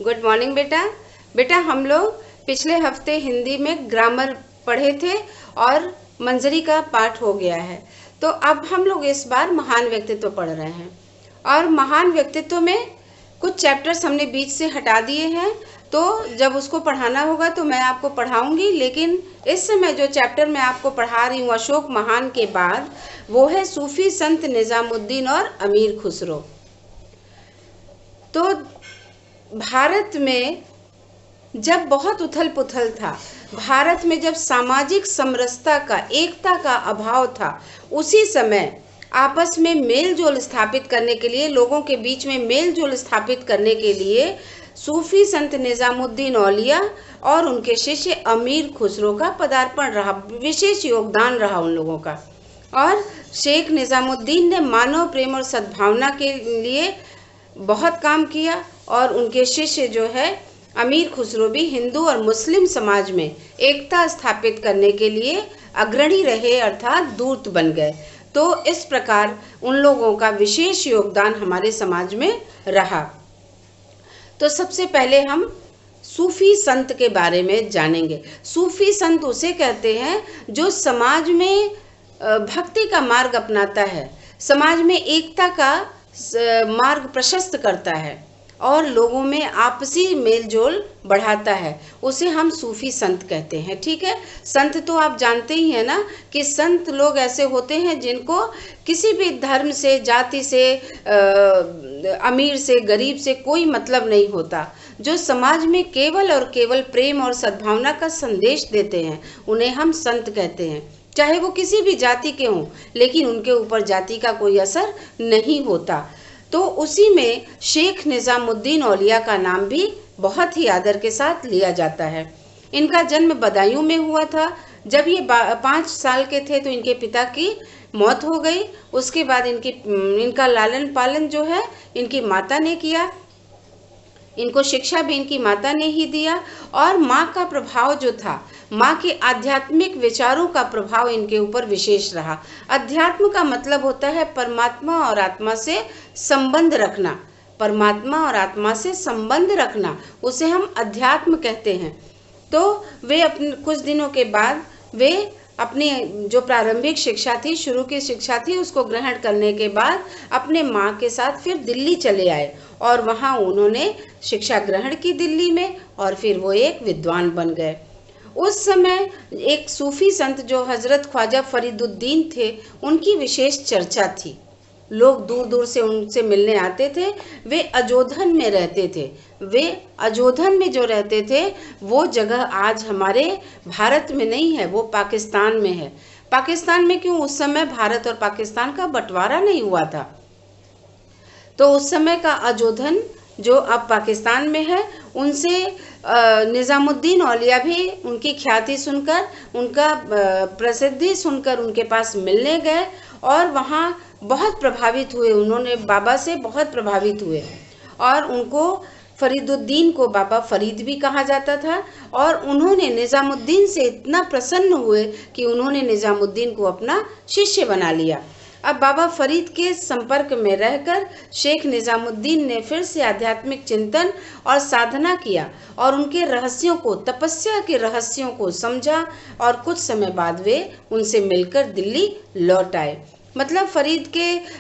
Good morning बेटा। बेटा हम लोग पिछले हफ्ते हिंदी में ग्रामर पढ़े थे और मंजरी का पाठ हो गया है। तो अब हम लोग इस बार महान व्यक्तित्व पढ़ रहे हैं और महान व्यक्तित्व में कुछ चैप्टर्स हमने बीच से हटा दिए हैं। तो जब उसको पढ़ाना होगा तो मैं आपको पढ़ाऊंगी, लेकिन इस समय जो चैप्टर मैं आपको पढ़ा रही हूँ अशोक महान के बाद, वो है सूफी संत निजामुद्दीन और अमीर खुसरो। तो भारत में जब बहुत उथल पुथल था, भारत में जब सामाजिक समरसता का, एकता का अभाव था, उसी समय आपस में मेल जोल स्थापित करने के लिए, लोगों के बीच में मेल जोल स्थापित करने के लिए सूफी संत निजामुद्दीन औलिया और उनके शिष्य अमीर खुसरो का पदार्पण रहा, विशेष योगदान रहा उन लोगों का। और शेख निजामुद्दीन ने मानव प्रेम और सद्भावना के लिए बहुत काम किया और उनके शिष्य जो है अमीर खुसरो भी हिंदू और मुस्लिम समाज में एकता स्थापित करने के लिए अग्रणी रहे, अर्थात दूत बन गए। तो इस प्रकार उन लोगों का विशेष योगदान हमारे समाज में रहा। तो सबसे पहले हम सूफी संत के बारे में जानेंगे। सूफी संत उसे कहते हैं जो समाज में भक्ति का मार्ग अपनाता है, समाज में एकता का मार्ग प्रशस्त करता है और लोगों में आपसी मेलजोल बढ़ाता है, उसे हम सूफी संत कहते हैं। ठीक है, संत तो आप जानते ही हैं ना कि संत लोग ऐसे होते हैं जिनको किसी भी धर्म से, जाति से, अमीर से, गरीब से कोई मतलब नहीं होता, जो समाज में केवल और केवल प्रेम और सद्भावना का संदेश देते हैं, उन्हें हम संत कहते हैं। चाहे वो किसी भी जाति के हों, लेकिन उनके ऊपर जाति का कोई असर नहीं होता। तो उसी में शेख निजामुद्दीन औलिया का नाम भी बहुत ही आदर के साथ लिया जाता है। इनका जन्म बदायूं में हुआ था। जब ये 5 साल के थे तो इनके पिता की मौत हो गई। उसके बाद इनका लालन पालन जो है इनकी माता ने किया, इनको शिक्षा भी इनकी माता ने ही दिया। और माँ का प्रभाव जो था, माँ के आध्यात्मिक विचारों का प्रभाव इनके ऊपर विशेष रहा। अध्यात्म का मतलब होता है परमात्मा और आत्मा से संबंध रखना, परमात्मा और आत्मा से संबंध रखना, उसे हम अध्यात्म कहते हैं। तो वे अपने कुछ दिनों के बाद वे अपनी जो प्रारंभिक शिक्षा थी, शुरू की शिक्षा थी, उसको ग्रहण करने के बाद अपने माँ के साथ फिर दिल्ली चले आए और वहाँ उन्होंने शिक्षा ग्रहण की दिल्ली में और फिर वो एक विद्वान बन गए। उस समय एक सूफी संत जो हजरत ख्वाजा फरीदुद्दीन थे, उनकी विशेष चर्चा थी। लोग दूर दूर से उनसे मिलने आते थे। वे अजोधन में रहते थे। वे अजोधन में जो रहते थे वो जगह आज हमारे भारत में नहीं है, वो पाकिस्तान में है। पाकिस्तान में क्यों? उस समय भारत और पाकिस्तान का बंटवारा नहीं हुआ था। तो उस समय का अजोधन जो अब पाकिस्तान में है, उनसे निजामुद्दीन औलिया भी उनकी ख्याति सुनकर, उनका प्रसिद्धि सुनकर उनके पास मिलने गए और वहाँ बहुत प्रभावित हुए। उन्होंने बाबा से बहुत प्रभावित हुए और उनको फरीदुद्दीन को बाबा फरीद भी कहा जाता था। और उन्होंने निजामुद्दीन से इतना प्रसन्न हुए कि उन्होंने निजामुद्दीन को अपना शिष्य बना लिया। अब बाबा फरीद के संपर्क में रहकर शेख निजामुद्दीन ने फिर से आध्यात्मिक चिंतन और साधना किया और उनके रहस्यों को, तपस्या के रहस्यों को समझा और कुछ समय बाद वे उनसे मिलकर दिल्ली लौट आए। मतलब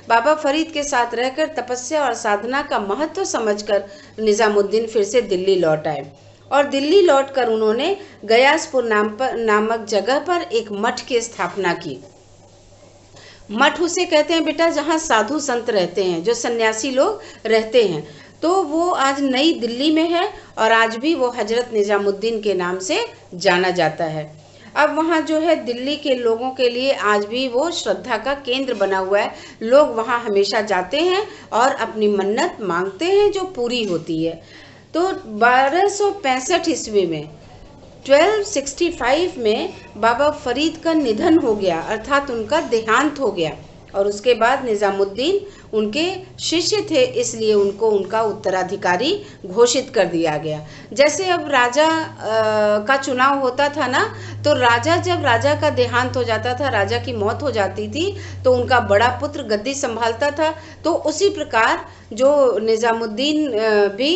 बाबा फरीद के साथ रहकर तपस्या और साधना का महत्व समझकर निजामुद्दीन फिर से दिल्ली लौट आए और दिल्ली लौटकर उन्होंने गयासपुर नामक जगह पर एक मठ की स्थापना की। मठ उसे कहते हैं बेटा जहाँ साधु संत रहते हैं, जो सन्यासी लोग रहते हैं। तो वो आज नई दिल्ली में है और आज भी वो हजरत निजामुद्दीन के नाम से जाना जाता है। अब वहाँ जो है दिल्ली के लोगों के लिए आज भी वो श्रद्धा का केंद्र बना हुआ है। लोग वहाँ हमेशा जाते हैं और अपनी मन्नत मांगते हैं जो पूरी होती है। तो 1265 ईस्वी में 1265 में बाबा फरीद का निधन हो गया, अर्थात उनका देहांत हो गया। और उसके बाद निजामुद्दीन उनके शिष्य थे, इसलिए उनको उनका उत्तराधिकारी घोषित कर दिया गया। जैसे अब राजा का चुनाव होता था ना, तो जब राजा का देहांत हो जाता था, राजा की मौत हो जाती थी, तो उनका बड़ा पुत्र गद्दी संभालता था। तो उसी प्रकार जो निजामुद्दीन भी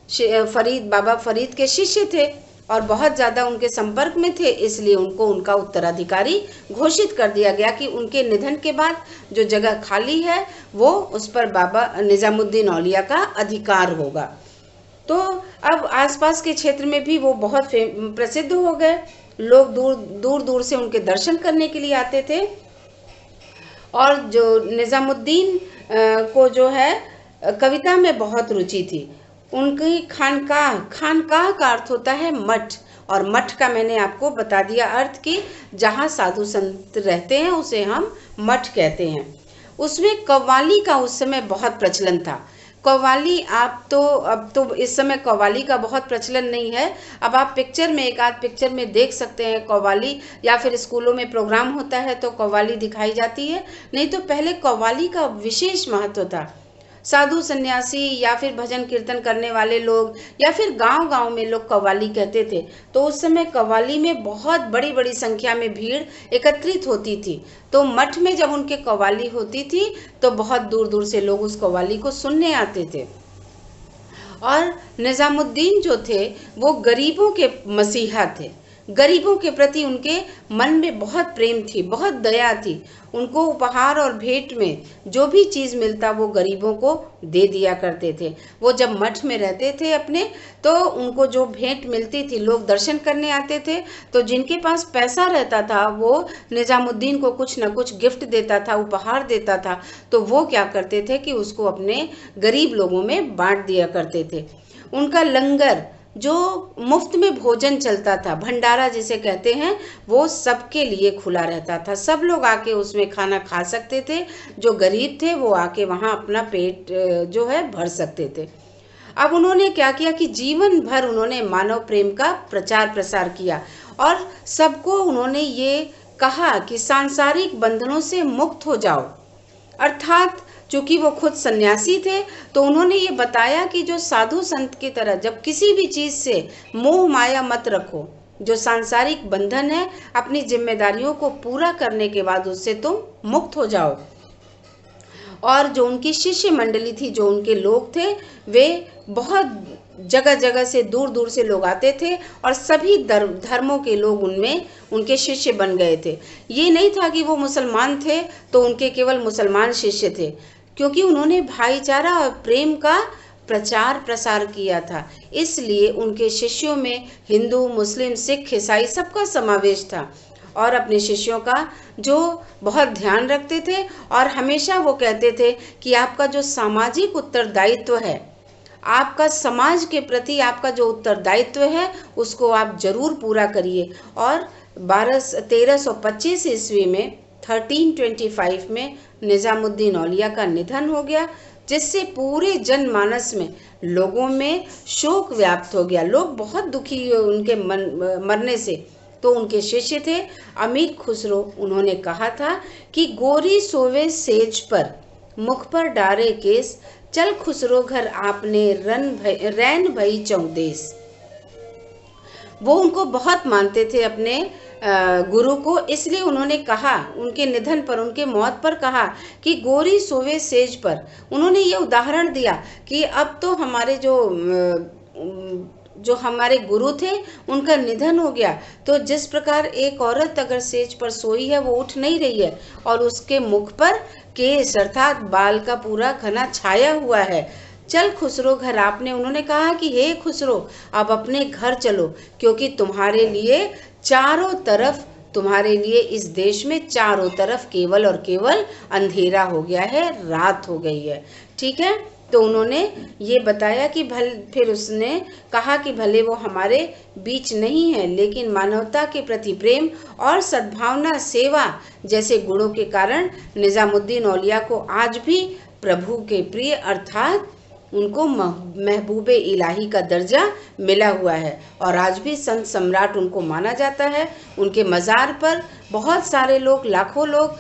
बाबा फरीद के शिष्य थे और बहुत ज़्यादा उनके संपर्क में थे, इसलिए उनको उनका उत्तराधिकारी घोषित कर दिया गया कि उनके निधन के बाद जो जगह खाली है वो उस पर बाबा निजामुद्दीन औलिया का अधिकार होगा। तो अब आसपास के क्षेत्र में भी वो बहुत प्रसिद्ध हो गए। लोग दूर दूर से उनके दर्शन करने के लिए आते थे। और जो निजामुद्दीन को जो है कविता में बहुत रुचि थी। उनकी खानकाह का अर्थ होता है मठ, और मठ का मैंने आपको बता दिया अर्थ कि जहाँ साधु संत रहते हैं उसे हम मठ कहते हैं। उसमें कव्वाली का उस समय बहुत प्रचलन था। कव्वाली अब तो इस समय कव्वाली का बहुत प्रचलन नहीं है। अब आप पिक्चर में एक आध पिक्चर में देख सकते हैं कव्वाली, या फिर स्कूलों में प्रोग्राम होता है तो कव्वाली दिखाई जाती है, नहीं तो पहले कव्वाली का विशेष महत्व था। साधु सन्यासी या फिर भजन कीर्तन करने वाले लोग या फिर गांव-गांव में लोग कव्वाली कहते थे। तो उस समय कव्वाली में बहुत बड़ी बड़ी संख्या में भीड़ एकत्रित होती थी। तो मठ में जब उनके कव्वाली होती थी तो बहुत दूर दूर से लोग उस कव्वाली को सुनने आते थे। और निजामुद्दीन जो थे वो गरीबों के मसीहा थे। गरीबों के प्रति उनके मन में बहुत प्रेम थी, बहुत दया थी। उनको उपहार और भेंट में जो भी चीज़ मिलता वो गरीबों को दे दिया करते थे। वो जब मठ में रहते थे अपने, तो उनको जो भेंट मिलती थी, लोग दर्शन करने आते थे तो जिनके पास पैसा रहता था वो निजामुद्दीन को कुछ न कुछ गिफ्ट देता था, उपहार देता था। तो वो क्या करते थे कि उसको अपने गरीब लोगों में बांट दिया करते थे। उनका लंगर जो मुफ्त में भोजन चलता था, भंडारा जिसे कहते हैं, वो सबके लिए खुला रहता था। सब लोग आके उसमें खाना खा सकते थे। जो गरीब थे वो आके वहाँ अपना पेट जो है भर सकते थे। अब उन्होंने क्या किया कि जीवन भर उन्होंने मानव प्रेम का प्रचार प्रसार किया और सबको उन्होंने ये कहा कि सांसारिक बंधनों से मुक्त हो जाओ। अर्थात चूंकि वो खुद सन्यासी थे तो उन्होंने ये बताया कि जो साधु संत की तरह जब किसी भी चीज़ से मोह माया मत रखो। जो सांसारिक बंधन है, अपनी जिम्मेदारियों को पूरा करने के बाद उससे तुम मुक्त हो जाओ। और जो उनकी शिष्य मंडली थी, जो उनके लोग थे, वे बहुत जगह जगह से दूर दूर से लोग आते थे और सभी धर्मों के लोग उनमें उनके शिष्य बन गए थे। ये नहीं था कि वो मुसलमान थे तो उनके केवल मुसलमान शिष्य थे, क्योंकि उन्होंने भाईचारा और प्रेम का प्रचार प्रसार किया था। इसलिए उनके शिष्यों में हिंदू, मुस्लिम, सिख, ईसाई सबका समावेश था। और अपने शिष्यों का जो बहुत ध्यान रखते थे और हमेशा वो कहते थे कि आपका जो सामाजिक उत्तरदायित्व है, आपका समाज के प्रति आपका जो उत्तरदायित्व है, उसको आप जरूर पूरा करिए। और 1325 ईस्वी में 1325 में निजामुद्दीन औलिया का निधन हो गया, जिससे पूरे जनमानस में लोगों में शोक व्याप्त हो गया। लोग बहुत दुखी हुए उनके मरने से। तो उनके शिष्य थे अमीर खुसरो, उन्होंने कहा था कि गोरी सोवे सेज पर, मुख पर डारे केस, चल खुसरो घर आपने रैन भई चौदेस। वो उनको बहुत मानते थे अपने गुरु को, इसलिए उन्होंने कहा, उनके निधन पर, उनके मौत पर कहा कि गोरी सोवे सेज पर। उन्होंने ये उदाहरण दिया कि अब तो हमारे जो हमारे गुरु थे उनका निधन हो गया, तो जिस प्रकार एक औरत अगर सेज पर सोई है, वो उठ नहीं रही है और उसके मुख पर केस अर्थात बाल का पूरा घना छाया हुआ है, चल खुसरो घर आपने। उन्होंने कहा कि हे खुसरो, अब अपने घर चलो, क्योंकि तुम्हारे लिए चारों तरफ, तुम्हारे लिए इस देश में चारों तरफ केवल और केवल अंधेरा हो गया है, रात हो गई है। ठीक है, तो उन्होंने ये बताया कि फिर उसने कहा कि भले वो हमारे बीच नहीं है, लेकिन मानवता के प्रति प्रेम और सद्भावना, सेवा जैसे गुणों के कारण निजामुद्दीन औलिया को आज भी प्रभु के प्रिय अर्थात उनको महबूबे इलाही का दर्जा मिला हुआ है और आज भी संत सम्राट उनको माना जाता है। उनके मज़ार पर बहुत सारे लोग, लाखों लोग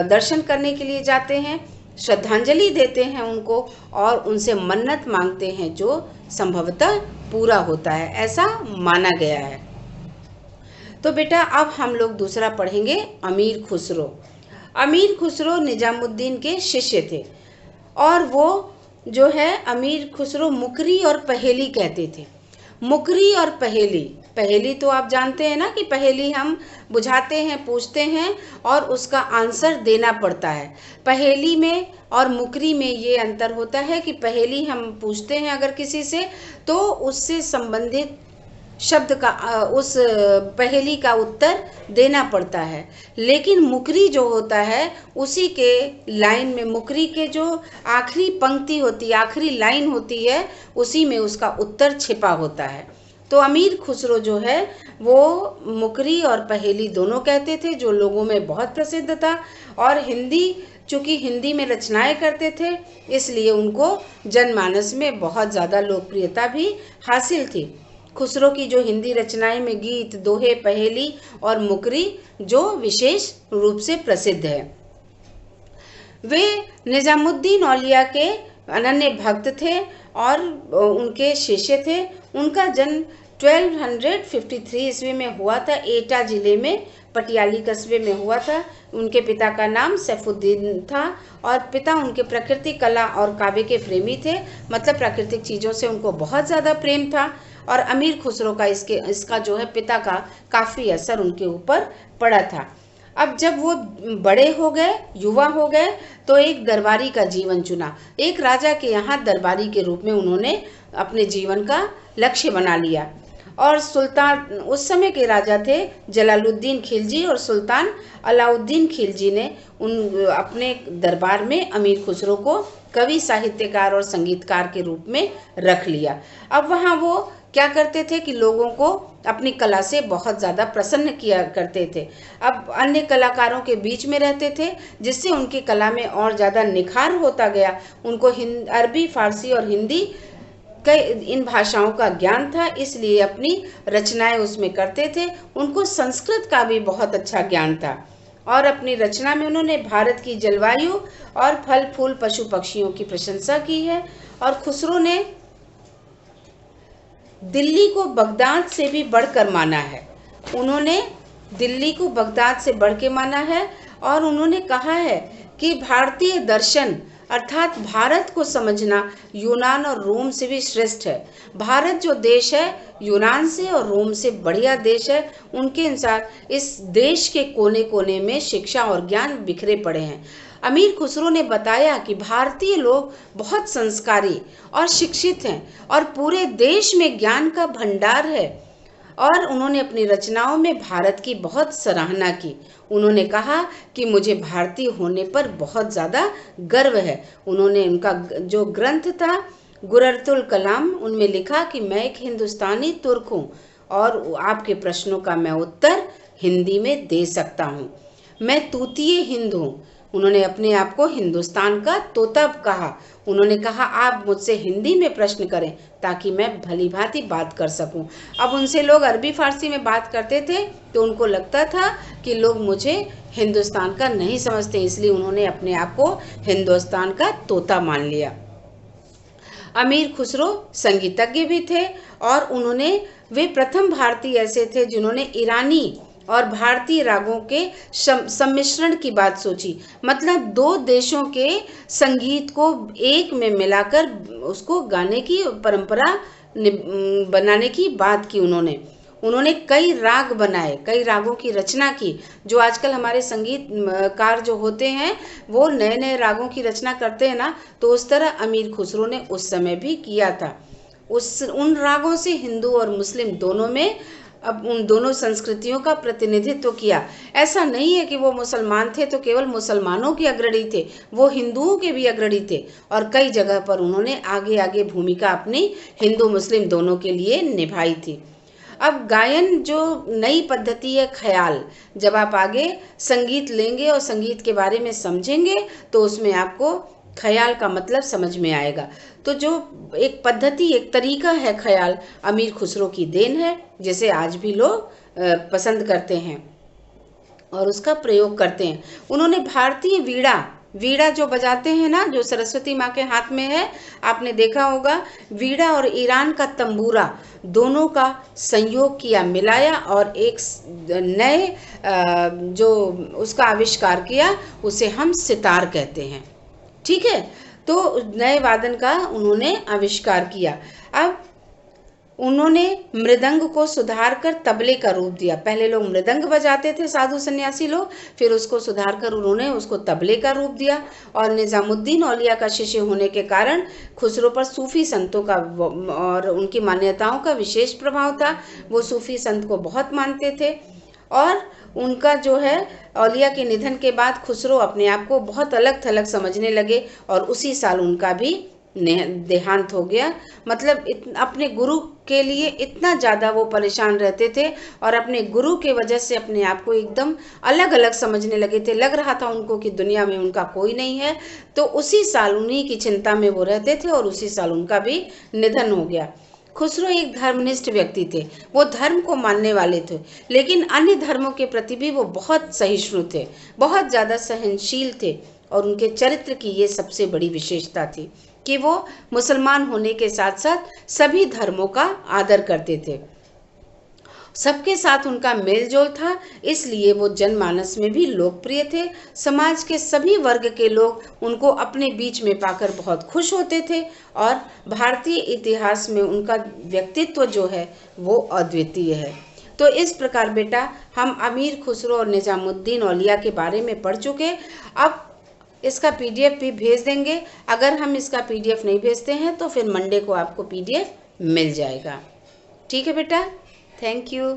दर्शन करने के लिए जाते हैं, श्रद्धांजलि देते हैं उनको और उनसे मन्नत मांगते हैं, जो संभवतः पूरा होता है, ऐसा माना गया है। तो बेटा अब हम लोग दूसरा पढ़ेंगे, अमीर खुसरो। अमीर खुसरो निजामुद्दीन के शिष्य थे और वो जो है अमीर खुसरो मुकरी और पहेली कहते थे। मुकरी और पहेली, पहेली तो आप जानते हैं ना कि पहेली हम बुझाते हैं, पूछते हैं और उसका आंसर देना पड़ता है। पहेली में और मुकरी में ये अंतर होता है कि पहेली हम पूछते हैं अगर किसी से तो उससे संबंधित शब्द का उस पहेली का उत्तर देना पड़ता है, लेकिन मुकरी जो होता है उसी के लाइन में, मुकरी के जो आखिरी पंक्ति होती है, आखिरी लाइन होती है, उसी में उसका उत्तर छिपा होता है। तो अमीर खुसरो जो है वो मुकरी और पहेली दोनों कहते थे, जो लोगों में बहुत प्रसिद्ध था। और हिंदी, चूंकि हिंदी में रचनाएं करते थे, इसलिए उनको जनमानस में बहुत ज़्यादा लोकप्रियता भी हासिल थी। खुसरो की जो हिंदी रचनाएं में गीत, दोहे, पहेली और मुकरी जो विशेष रूप से प्रसिद्ध है। वे निजामुद्दीन औलिया के अनन्य भक्त थे और उनके शिष्य थे। उनका जन्म 1253 ईस्वी में हुआ था, एटा जिले में पटियाली कस्बे में हुआ था। उनके पिता का नाम सैफुद्दीन था और पिता उनके प्रकृति, कला और काव्य के प्रेमी थे, मतलब प्राकृतिक चीज़ों से उनको बहुत ज़्यादा प्रेम था। और अमीर खुसरो का इसका जो है पिता का काफ़ी असर उनके ऊपर पड़ा था। अब जब वो बड़े हो गए, युवा हो गए, तो एक दरबारी का जीवन चुना। एक राजा के यहाँ दरबारी के रूप में उन्होंने अपने जीवन का लक्ष्य बना लिया। और सुल्तान, उस समय के राजा थे जलालुद्दीन खिलजी और सुल्तान अलाउद्दीन खिलजी ने अपने दरबार में अमीर खुसरो को कवि, साहित्यकार और संगीतकार के रूप में रख लिया। अब वहाँ वो क्या करते थे कि लोगों को अपनी कला से बहुत ज़्यादा प्रसन्न किया करते थे। अब अन्य कलाकारों के बीच में रहते थे, जिससे उनकी कला में और ज़्यादा निखार होता गया। उनको अरबी, फारसी और हिंदी कई इन भाषाओं का ज्ञान था, इसलिए अपनी रचनाएं उसमें करते थे। उनको संस्कृत का भी बहुत अच्छा ज्ञान था और अपनी रचना में उन्होंने भारत की जलवायु और फल फूल, पशु पक्षियों की प्रशंसा की है। और खुसरो ने दिल्ली को बगदाद से भी बढ़कर माना है। उन्होंने दिल्ली को बगदाद से बढ़ के माना है और उन्होंने कहा है कि भारतीय दर्शन अर्थात भारत को समझना यूनान और रोम से भी श्रेष्ठ है। भारत जो देश है यूनान से और रोम से बढ़िया देश है। उनके अनुसार इस देश के कोने कोने में शिक्षा और ज्ञान बिखरे पड़े हैं। अमीर खुसरो ने बताया कि भारतीय लोग बहुत संस्कारी और शिक्षित हैं और पूरे देश में ज्ञान का भंडार है। और उन्होंने अपनी रचनाओं में भारत की बहुत सराहना की। उन्होंने कहा कि मुझे भारतीय होने पर बहुत ज़्यादा गर्व है। उन्होंने उनका जो ग्रंथ था गुररतुल कलाम, उनमें लिखा कि मैं एक हिंदुस्तानी तुर्क हूँ और आपके प्रश्नों का मैं उत्तर हिंदी में दे सकता हूँ। मैं तूतीय हिंद हूँ। उन्होंने अपने आप को हिंदुस्तान का तोता कहा। उन्होंने कहा आप मुझसे हिंदी में प्रश्न करें ताकि मैं भली भांति बात कर सकूं। अब उनसे लोग अरबी फारसी में बात करते थे तो उनको लगता था कि लोग मुझे हिंदुस्तान का नहीं समझते, इसलिए उन्होंने अपने आप को हिंदुस्तान का तोता मान लिया। अमीर खुसरो संगीतज्ञ भी थे और वे प्रथम भारतीय ऐसे थे जिन्होंने ईरानी और भारतीय रागों के सम्मिश्रण की बात सोची। मतलब दो देशों के संगीत को एक में मिलाकर उसको गाने की परंपरा बनाने की बात की। उन्होंने कई राग बनाए, कई रागों की रचना की। जो आजकल हमारे संगीतकार जो होते हैं वो नए नए रागों की रचना करते हैं ना, तो उस तरह अमीर खुसरो ने उस समय भी किया था। उन रागों से हिंदू और मुस्लिम दोनों में अब उन दोनों संस्कृतियों का प्रतिनिधित्व किया। ऐसा नहीं है कि वो मुसलमान थे तो केवल मुसलमानों के अग्रणी थे, वो हिंदुओं के भी अग्रणी थे और कई जगह पर उन्होंने आगे आगे भूमिका अपनी हिंदू मुस्लिम दोनों के लिए निभाई थी। अब गायन जो नई पद्धति है ख्याल, जब आप आगे संगीत लेंगे और संगीत के बारे में समझेंगे तो उसमें आपको ख्याल का मतलब समझ में आएगा। तो जो एक पद्धति, एक तरीका है ख्याल, अमीर खुसरो की देन है, जिसे आज भी लोग पसंद करते हैं और उसका प्रयोग करते हैं। उन्होंने भारतीय वीणा जो बजाते हैं ना, जो सरस्वती माँ के हाथ में है, आपने देखा होगा, वीणा और ईरान का तंबूरा दोनों का संयोग किया, मिलाया और एक नए जो उसका आविष्कार किया, उसे हम सितार कहते हैं। ठीक है, तो नए वादन का उन्होंने आविष्कार किया। अब उन्होंने मृदंग को सुधार कर तबले का रूप दिया। पहले लोग मृदंग बजाते थे साधु सन्यासी लोग, फिर उसको सुधार कर उन्होंने उसको तबले का रूप दिया। और निजामुद्दीन औलिया का शिष्य होने के कारण खुसरो पर सूफी संतों का और उनकी मान्यताओं का विशेष प्रभाव था। वो सूफी संत को बहुत मानते थे और उनका जो है औलिया के निधन के बाद खुसरो अपने आप को बहुत अलग थलग समझने लगे और उसी साल उनका भी देहांत हो गया। मतलब अपने गुरु के लिए इतना ज़्यादा वो परेशान रहते थे और अपने गुरु के वजह से अपने आप को एकदम अलग अलग समझने लगे थे। लग रहा था उनको कि दुनिया में उनका कोई नहीं है। तो उसी साल उन्हीं की चिंता में वो रहते थे और उसी साल उनका भी निधन हो गया। खुसरो एक धर्मनिष्ठ व्यक्ति थे, वो धर्म को मानने वाले थे, लेकिन अन्य धर्मों के प्रति भी वो बहुत सहिष्णु थे, बहुत ज़्यादा सहनशील थे। और उनके चरित्र की ये सबसे बड़ी विशेषता थी कि वो मुसलमान होने के साथ साथ सभी धर्मों का आदर करते थे, सबके साथ उनका मेलजोल था, इसलिए वो जनमानस में भी लोकप्रिय थे। समाज के सभी वर्ग के लोग उनको अपने बीच में पाकर बहुत खुश होते थे और भारतीय इतिहास में उनका व्यक्तित्व जो है वो अद्वितीय है। तो इस प्रकार बेटा हम अमीर खुसरो और निजामुद्दीन औलिया के बारे में पढ़ चुके। अब इसका पीडीएफ भी भेज देंगे। अगर हम इसका पीडीएफ नहीं भेजते हैं तो फिर मंडे को आपको पीडीएफ मिल जाएगा। ठीक है बेटा, थैंक यू।